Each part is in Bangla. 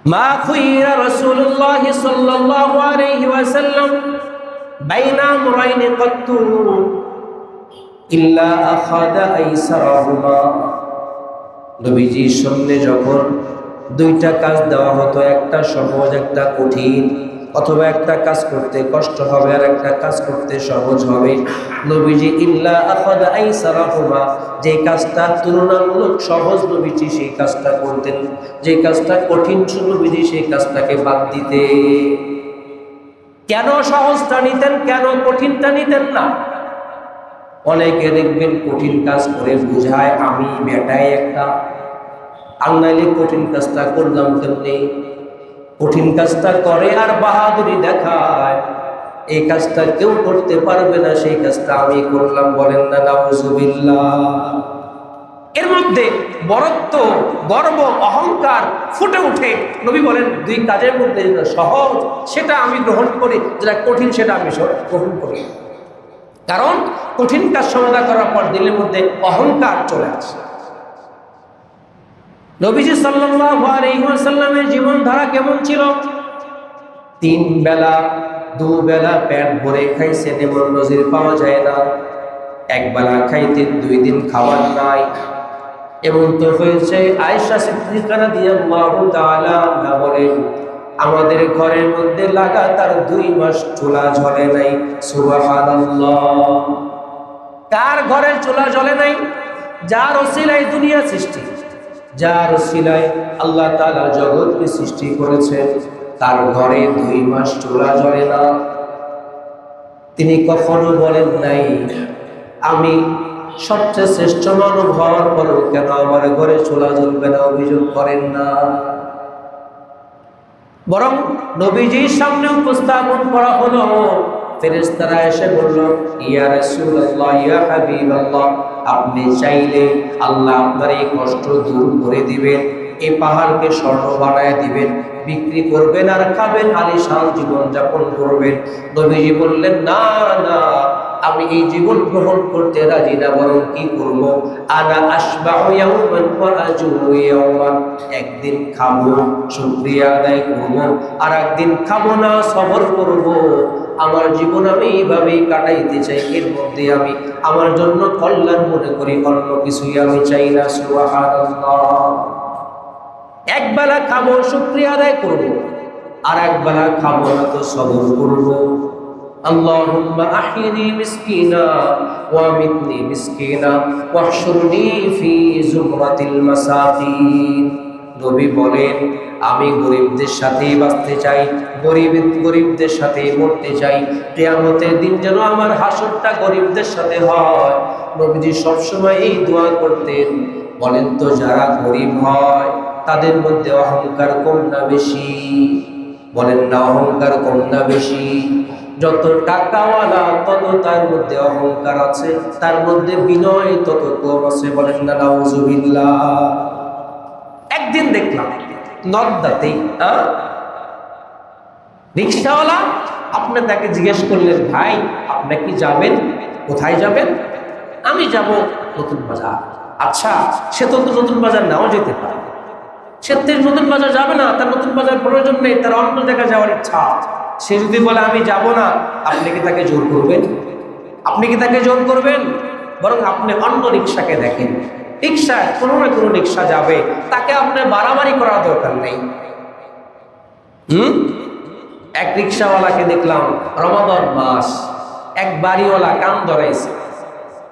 মা খুইরা রাসূলুল্লাহ সাল্লাল্লাহু আলাইহি ওয়াসাল্লাম বাইনা আমরাইন কাত্তু ইল্লা আখাযা আইসারাহুমা। নবীজির সামনে যখন দুইটা কাজ দেওয়া হতো, একটা সহজ একটা কঠিন, অথবা একটা কাজ করতে কষ্ট হবে আর একটা কাজ করতে সহজ হবে, নবীজি ইল্লা আখাযা আইসারাহুমা, যে কাজটা তুলনামূলক সহজ নবীজি সেই কাজটা করতেন, যে কাজটা কঠিন নবীজি সেই কাজটাকে বাদ দিতে। কেন সহজটা নিতেন, কেন কঠিনটা নিতেন না? অনেকে দেখবেন কঠিন কাজ করে বুঝায় আমি বেটাই একটা, আর নাইলে কঠিন কাজটা করলাম কেমনি। কঠিন কাজটা করে আর বাহাদুরি দেখায়, এই কাজটা কেউ করতে পারবে না, সেই কাজটা আমি করলাম। বলেন না নাউজুবিল্লাহ। এর মধ্যে বরত্ব, গর্ব, অহংকার ফুটে উঠে। নবী বলেন দুই কাজের মধ্যে যেটা সহজ সেটা আমি গ্রহণ করি, যেটা কঠিন সেটা আমি গ্রহণ করি। কারণ কঠিন কাজ সমাধা করার পর দিলের মধ্যে অহংকার চলে আসে। নবীজি সাল্লাল্লাহু আলাইহি ওয়াসাল্লামের জীবনধারা কেমন ছিল? 3 বেলা 2 বেলা পেট ভরে খাইছেন এমন নজির পাওয়া যায় না। এক বেলা খাইতেন, 2 দিন খাবার নাই। এমন তো হয়েছে আয়েশা সিদ্দিকা রাদিয়াল্লাহু তাআলা আনহা বলেন, আমাদের ঘরের মধ্যে লাগাতার 2 মাস চুলা জ্বলে নাই। সুবহানাল্লাহ। কার ঘরের চুলা জ্বলে নাই? যার ওসিলায় দুনিয়া সৃষ্টি, যার ওসিলায় আল্লাহ তাআলা জগৎকে সৃষ্টি করেছেন, তার ঘরে 2 মাস চুলা জ্বলে না। তিনি কখনো বলেন নাই আমি সবচেয়ে শ্রেষ্ঠ মানব হওয়ার পরেও কেন আমার ঘরে চুলা জ্বলবে না, অভিযোগ করেন না। বরং নবীজির সামনে উপস্থাপন করা হলো, ফেরেশতারা এসে বলল, ইয়া রাসূলুল্লাহ, ইয়া হাবিবাল্লাহ, আপনি চাইলে আল্লাহ আপনার এই কষ্ট দূর করে দিবেন, এই পাহাড়কে স্বর্ণ বানায় দিবেন, বিক্রি করবেন আর খাবেন, আলিশান জীবন যাপন করবেন। নবীজি বললেন, না না, আমি এই জীবন গ্রহণ করতে রাজি না, বরং কি করব? আনা আসবাউ ইয়াওমান ওয়া আজুউ ইয়াওমান, একদিন খাবো শুকরিয়া আদায় করব, আর একদিন খাবো না সবর করব। আমার জীবন আমি এইভাবেই কাটাইতে চাই, এর মধ্যে আমি আমার জন্য কল্যাণ মনে করি, অন্য কিছুই আমি চাই না। সুবহানাল্লাহ। একবেলা খাবো শুকরিয়া আদায় করব, আর একবেলা খাবো না তো সবর করব। আল্লাহুম্মা আহইনি মিসকিনা ওয়া আমিতনি মিসকিনা ওয়াহশুরনি ফি যুমরাতিল মাসাকিন। নবী বলেন, আমি গরিবদের সাথেই বাঁচতে চাই, গরিবদের সাথেই মরতে চাই। কিয়ামতের দিন যেন আমার হাসরটা গরিবদের সাথে হয়। নবীজি সবসময় এই দোয়া করতেন। বলেন তো, যারা গরিব হয় তাদের মধ্যে অহংকার কম না বেশি? বলেন না, অহংকার কম না বেশি? যত টাকাওয়ালা তত তার মধ্যে অহংকার আছে, তার মধ্যে বিনয় তত কম আছে। বলেন না নাউজুবিল্লাহ। একদিন দেখলাম নর্দাতেই রিক্সাওয়ালা, আপনি তাকে জিজ্ঞেস করলেন, ভাই আপনি কি যাবেন? কোথায় যাবেন? আমি যাব নতুন বাজার। আচ্ছা, সে তো নতুন বাজার নাও যেতে পারে, সে নতুন বাজার যাবে না, তার নতুন বাজার প্রয়োজন নেই, তার অন্য জায়গায় যাওয়ার ইচ্ছা। সে যদি বলে আমি যাব না, আপনি কি তাকে জোর করবেন? আপনি কি তাকে জোর করবেন? বরং আপনি অন্য রিক্সাকে দেখেন, রিক্সা কোনো না কোনো রিক্সা যাবে, তাকে আপনি বাড়াবাড়ি করার দরকার নেই। এক রিক্সাওয়ালাকে দেখলাম রমাদান মাস, এক বাড়িওয়ালা কান ধরাইছে।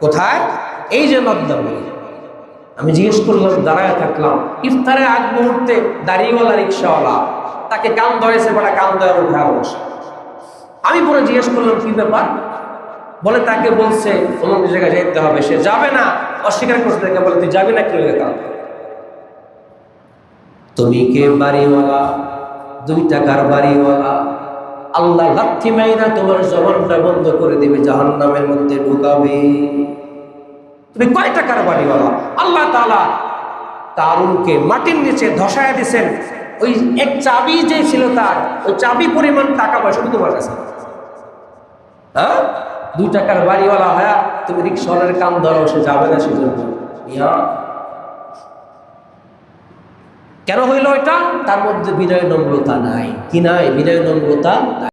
কোথায়? এই যে নদ্দামে। আমি জিজ্ঞেস করলাম, দাঁড়ায় থাকলাম, ইফতারের আগ মুহূর্তে দাড়িওয়ালা রিক্সাওয়ালা তাকে কান ধরেছে, বলে কান ধরে উঠে বসে। আমি পরে জিজ্ঞেস করলাম কি ব্যাপার? বলে তাকে বলছে অমুক জায়গায় যেতে হবে, সে যাবে না, অস্বীকার করতে থাকে। বলে তুই যাবি না কি হয়ে গেল? তুমি কে বাড়িওয়ালা, 2 টাকার বাড়িওয়ালা, আল্লাহ লাথি মাইরা তোমার জবানটা বন্ধ করে দিবে, জাহান্নামের মধ্যে ঢুকাবে। তুমি কয় টাকার বাড়িওয়ালা? আল্লাহ তাআলা কারুনকে মাটির নিচে ধসায় দিয়েছেন, ওই এক চাবি যে ছিল তার, ওই চাবি পরিমাণ টাকা পয়সা তোমার কাছে। 2 টাকার বাড়িওয়ালা হয়া তুমি রিক্সাওয়ালার কান ধরো, সে যাবে না সেজন্য। কেন হইল এটা? তার মধ্যে বিনয় নম্রতা নাই। কি নাই? বিনয় নম্রতা নাই।